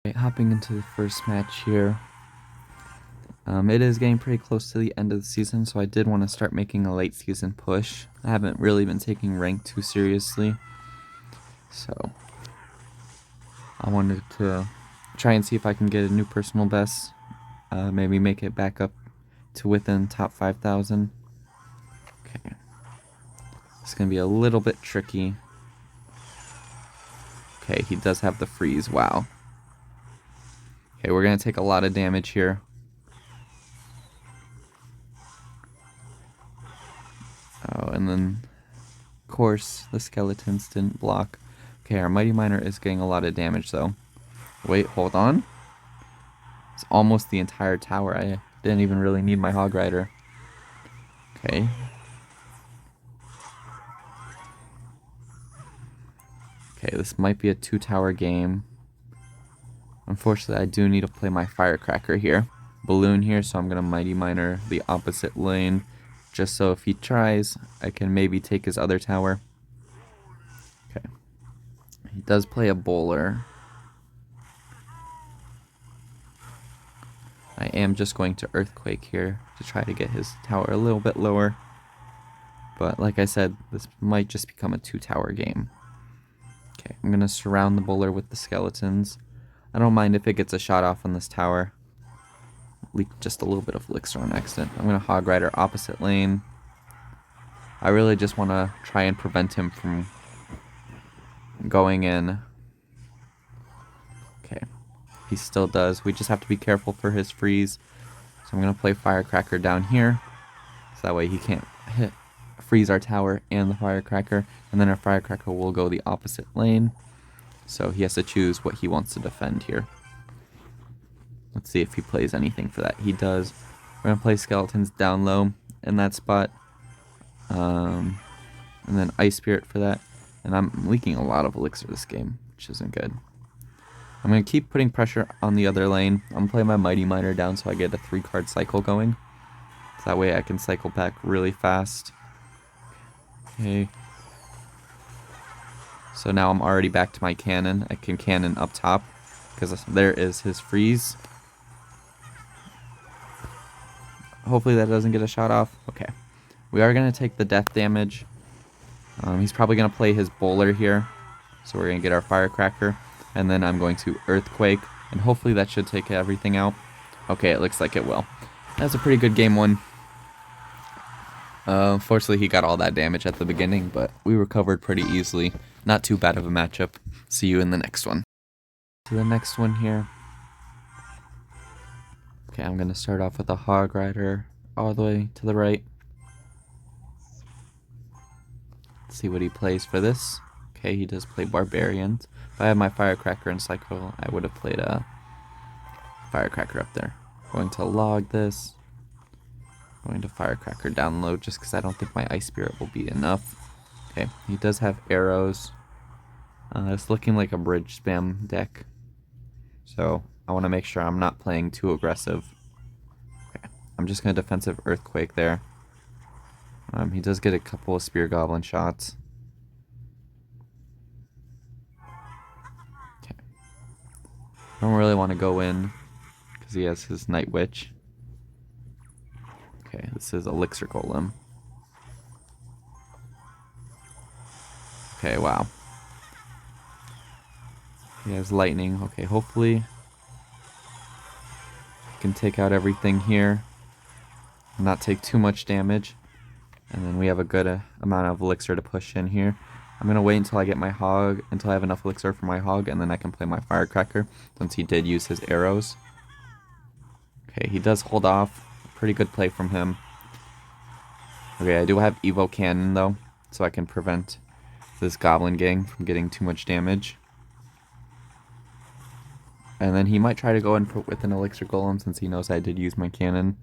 Okay, hopping into the first match here. It is getting pretty close to the end of the season, so I did want to start making a late season push. I haven't really been taking rank too seriously, so I wanted to try and see if I can get a new personal best. Maybe make it back up to within top 5,000. Okay, it's gonna be a little bit tricky. Okay, he does have the freeze. Wow. Okay, we're gonna take a lot of damage here. Oh, and then, of course, the skeletons didn't block. Okay, our Mighty Miner is getting a lot of damage, though. Wait, hold on. It's almost the entire tower. I didn't even really need my Hog Rider. Okay. Okay, this might be a 2-tower game. Unfortunately, I do need to play my Firecracker here. Balloon here, so I'm going to Mighty Miner the opposite lane. Just so if he tries, I can maybe take his other tower. Okay. He does play a Bowler. I am just going to Earthquake here to try to get his tower a little bit lower. But like I said, this might just become a 2-tower game. Okay, I'm going to surround the bowler with the skeletons. I don't mind if it gets a shot off on this tower. Leak just a little bit of elixir on accident. I'm going to Hog Rider opposite lane. I really just want to try and prevent him from going in. Okay, he still does. We just have to be careful for his freeze. So I'm going to play Firecracker down here. So that way he can't freeze our tower and the Firecracker. And then our Firecracker will go the opposite lane. So he has to choose what he wants to defend here. Let's see if he plays anything for that. He does. We're going to play skeletons down low in that spot. And then Ice Spirit for that. And I'm leaking a lot of elixir this game, which isn't good. I'm going to keep putting pressure on the other lane. I'm going to play my Mighty Miner down so I get a 3-card cycle going. So that way I can cycle back really fast. Okay. So now I'm already back to my cannon. I can cannon up top because there is his freeze. Hopefully that doesn't get a shot off. Okay. We are going to take the death damage. He's probably going to play his bowler here. So we're going to get our Firecracker. And then I'm going to Earthquake. And hopefully that should take everything out. Okay, it looks like it will. That's a pretty good game one. Unfortunately, he got all that damage at the beginning, but we recovered pretty easily. Not too bad of a matchup. See you in the next one. To the next one here. Okay, I'm going to start off with a Hog Rider all the way to the right. Let's see what he plays for this. Okay, he does play Barbarians. If I had my Firecracker and Cycle, I would have played a Firecracker up there. Going to log this. Going to Firecracker down low just because I don't think my Ice Spirit will be enough. Okay, he does have arrows. It's looking like a bridge spam deck. So I want to make sure I'm not playing too aggressive. Okay, I'm just going to defensive Earthquake there. He does get a couple of Spear Goblin shots. Okay. I don't really want to go in because he has his Night Witch. Okay, this is Elixir Golem. Okay, wow. He has lightning. Okay, hopefully he can take out everything here. Not take too much damage. And then we have a good amount of elixir to push in here. I'm going to wait until I get my hog, until I have enough elixir for my hog, and then I can play my Firecracker, since he did use his arrows. Okay, he does hold off. Pretty good play from him. Okay, I do have Evo Cannon, though, so I can prevent this Goblin Gang from getting too much damage. And then he might try to go in with an Elixir Golem, since he knows I did use my cannon.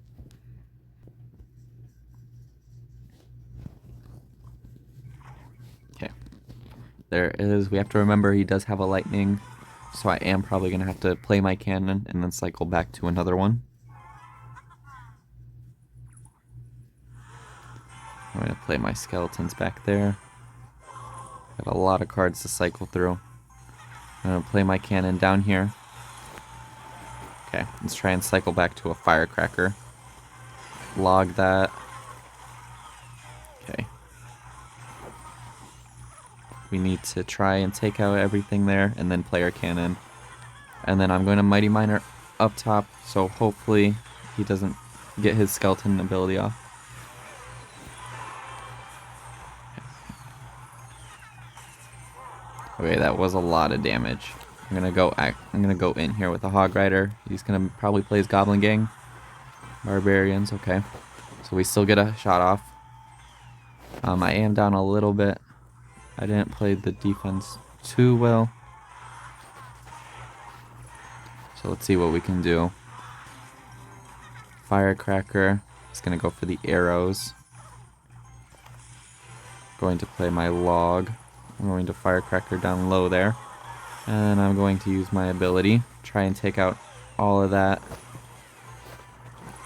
Okay. There it is. We have to remember he does have a lightning, so I am probably going to have to play my cannon and then cycle back to another one. I'm going to play my skeletons back there. Got a lot of cards to cycle through. I'm going to play my cannon down here. Okay, let's try and cycle back to a firecracker. Log that. Okay. We need to try and take out everything there and then play our cannon. And then I'm going to Mighty Miner up top, so hopefully he doesn't get his skeleton ability off. Okay, that was a lot of damage. I'm gonna go in here with a Hog Rider. He's gonna probably play his Goblin Gang. Barbarians, okay. So we still get a shot off. I am down a little bit. I didn't play the defense too well. So let's see what we can do. Firecracker is gonna go for the arrows. Going to play my log. I'm going to firecracker down low there. And I'm going to use my ability. Try and take out all of that.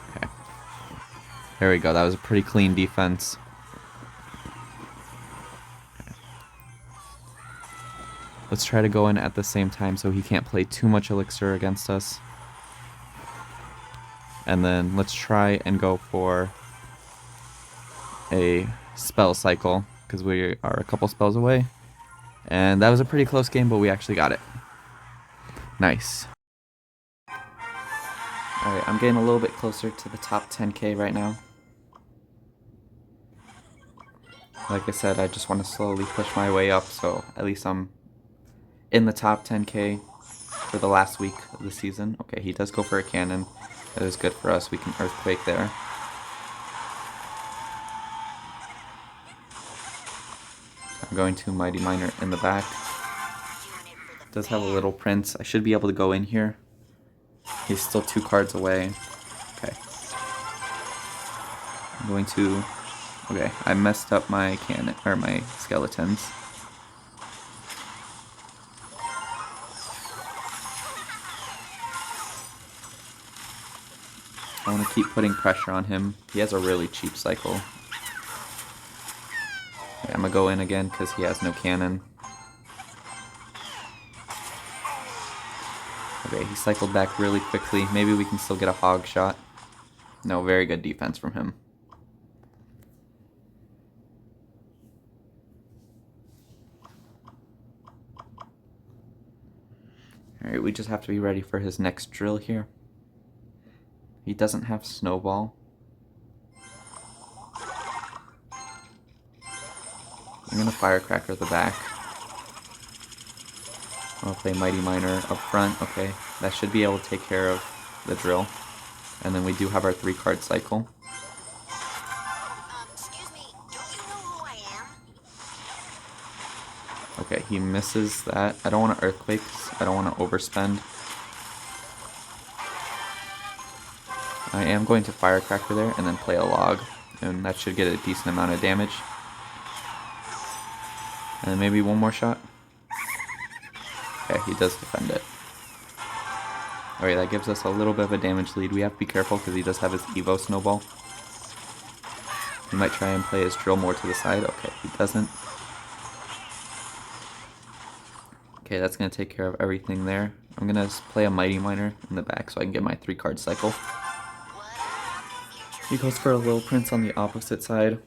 Okay. There we go. That was a pretty clean defense. Okay. Let's try to go in at the same time so he can't play too much elixir against us. And then let's try and go for a spell cycle, because we are a couple spells away. And that was a pretty close game, but we actually got it. Nice. Alright, I'm getting a little bit closer to the top 10k right now. Like I said, I just want to slowly push my way up, so at least I'm in the top 10k for the last week of the season. Okay, he does go for a cannon. That is good for us. We can earthquake there. I'm going to Mighty Miner in the back. Does have a little prince. I should be able to go in here. He's still 2 cards away. Okay. I'm going to... Okay, I messed up my cannon, or my skeletons. I want to keep putting pressure on him. He has a really cheap cycle. Okay, I'm going to go in again because he has no cannon. Okay, he cycled back really quickly. Maybe we can still get a hog shot. No, very good defense from him. Alright, we just have to be ready for his next drill here. He doesn't have snowball. I'm gonna firecracker the back. I'll play Mighty Miner up front. Okay, that should be able to take care of the drill. And then we do have our 3-card cycle. Excuse me, don't you know who I am? Okay, he misses that. I don't want to earthquake. I don't want to overspend. I am going to firecracker there and then play a log. And that should get a decent amount of damage. And then maybe one more shot. Okay, he does defend it. Alright, that gives us a little bit of a damage lead. We have to be careful because he does have his Evo snowball. He might try and play his drill more to the side. Okay, he doesn't. Okay, that's going to take care of everything there. I'm going to play a Mighty Miner in the back so I can get my 3-card cycle. He goes for a little prince on the opposite side.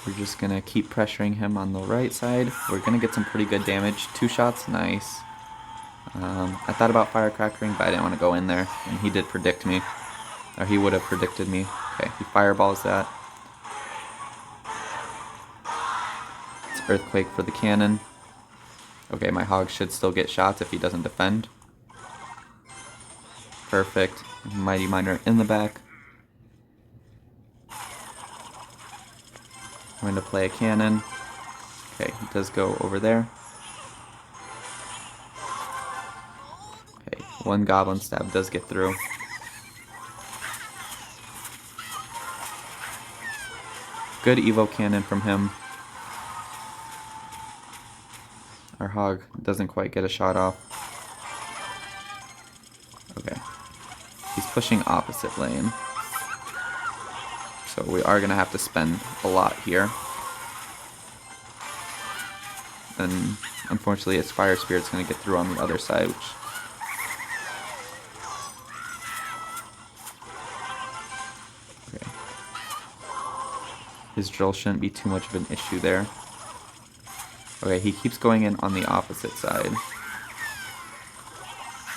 We're just gonna keep pressuring him on the right side. We're gonna get some pretty good damage. 2 shots, nice. I thought about firecrackering, but I didn't want to go in there. And he did predict me. Or he would have predicted me. Okay, he fireballs that. It's earthquake for the cannon. Okay, my hog should still get shots if he doesn't defend. Perfect. Mighty Miner in the back. I'm going to play a cannon. Okay, he does go over there. Okay, 1 goblin stab does get through. Good Evo cannon from him. Our hog doesn't quite get a shot off. Okay. He's pushing opposite lane. So we are going to have to spend a lot here. And unfortunately his Fire Spirit's going to get through on the other side, which... Okay. His drill shouldn't be too much of an issue there. Okay, he keeps going in on the opposite side.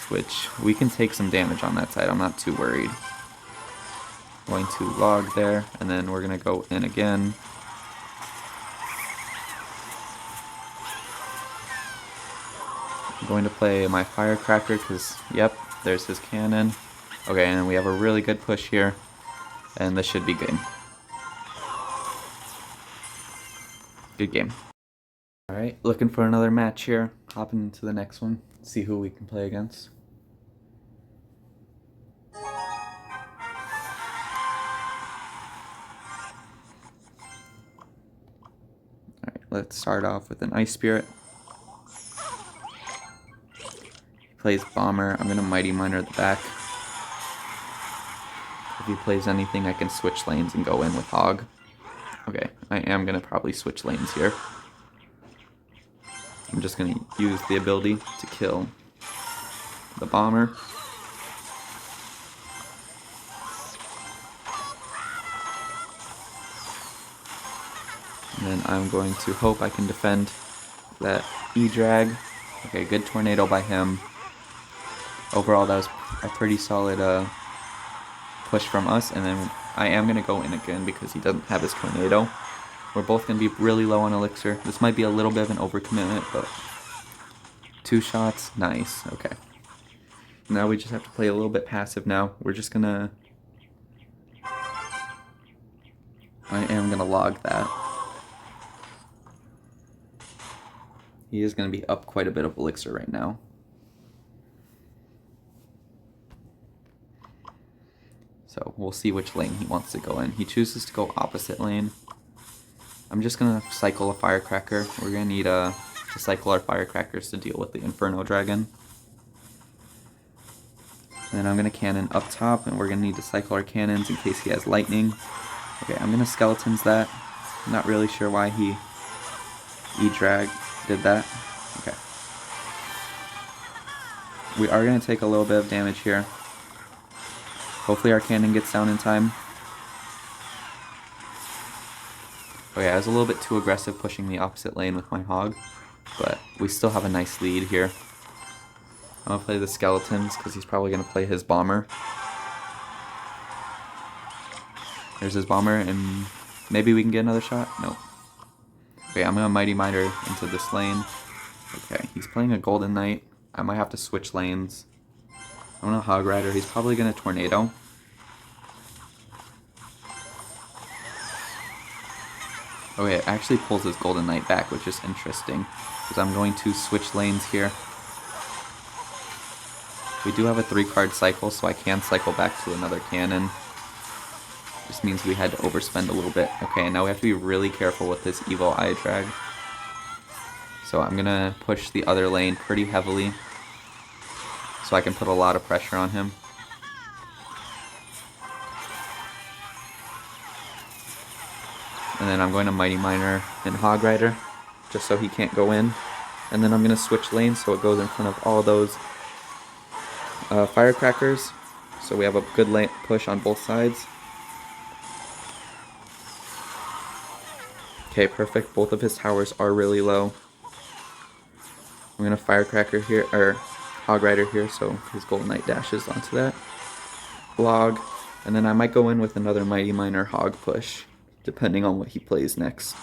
Which, we can take some damage on that side, I'm not too worried. Going to log there, and then we're going to go in again. I'm going to play my Firecracker, because, yep, there's his cannon. Okay, and we have a really good push here, and this should be good. Good game. Alright, looking for another match here. Hopping into the next one, see who we can play against. Alright, let's start off with an Ice Spirit. He plays Bomber. I'm going to Mighty Miner at the back. If he plays anything, I can switch lanes and go in with Hog. Okay, I am going to probably switch lanes here. I'm just going to use the ability to kill the Bomber. And then I'm going to hope I can defend that E-Drag. Okay, good tornado by him. Overall, that was a pretty solid push from us. And then I am going to go in again because he doesn't have his tornado. We're both going to be really low on elixir. This might be a little bit of an overcommitment, but 2 shots, nice, okay. Now we just have to play a little bit passive now. We're just going to... I am going to log that. He is going to be up quite a bit of elixir right now. So we'll see which lane he wants to go in. He chooses to go opposite lane. I'm just going to cycle a Firecracker. We're going to need to cycle our Firecrackers to deal with the Inferno Dragon. And then I'm going to cannon up top, and we're going to need to cycle our cannons in case he has lightning. Okay, I'm going to Skeletons that. I'm not really sure why he E-Drag did that. Okay. We are going to take a little bit of damage here. Hopefully our cannon gets down in time. Okay, I was a little bit too aggressive pushing the opposite lane with my Hog, but we still have a nice lead here. I'm going to play the Skeletons because he's probably going to play his Bomber. There's his Bomber, and maybe we can get another shot? No. Okay, I'm going to Mighty Miner into this lane. Okay, he's playing a Golden Knight. I might have to switch lanes. I'm going to Hog Rider. He's probably going to Tornado. Okay, it actually pulls his Golden Knight back, which is interesting, because I'm going to switch lanes here. We do have a 3-card cycle, so I can cycle back to another cannon. This means we had to overspend a little bit. Okay, now we have to be really careful with this evil eye drag. So I'm gonna push the other lane pretty heavily, so I can put a lot of pressure on him. And then I'm going to Mighty Miner and Hog Rider, just so he can't go in. And then I'm going to switch lanes so it goes in front of all those Firecrackers. So we have a good lane push on both sides. Okay, perfect. Both of his towers are really low. I'm going to Firecracker here, or Hog Rider here, so his Golden Knight dashes onto that. Log. And then I might go in with another Mighty Miner Hog push, depending on what he plays next.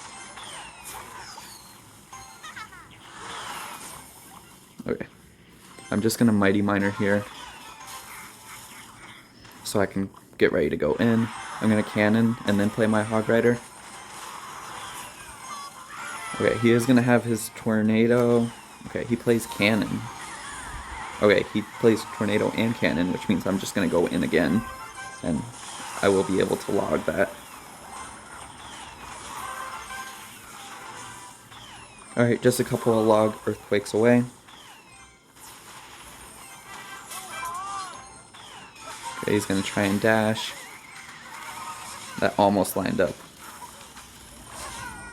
Okay. I'm just going to Mighty Miner here, so I can get ready to go in. I'm going to Cannon and then play my Hog Rider. Okay, he is going to have his Tornado. Okay, he plays Cannon. Okay, he plays Tornado and Cannon, which means I'm just going to go in again, and I will be able to log that. Alright, just a couple of log earthquakes away. Okay, he's gonna try and dash. That almost lined up.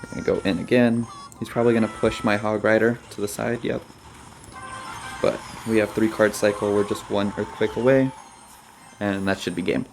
We're gonna go in again. He's probably gonna push my Hog Rider to the side, yep. But we have 3 card cycle, we're just 1 earthquake away, and that should be game.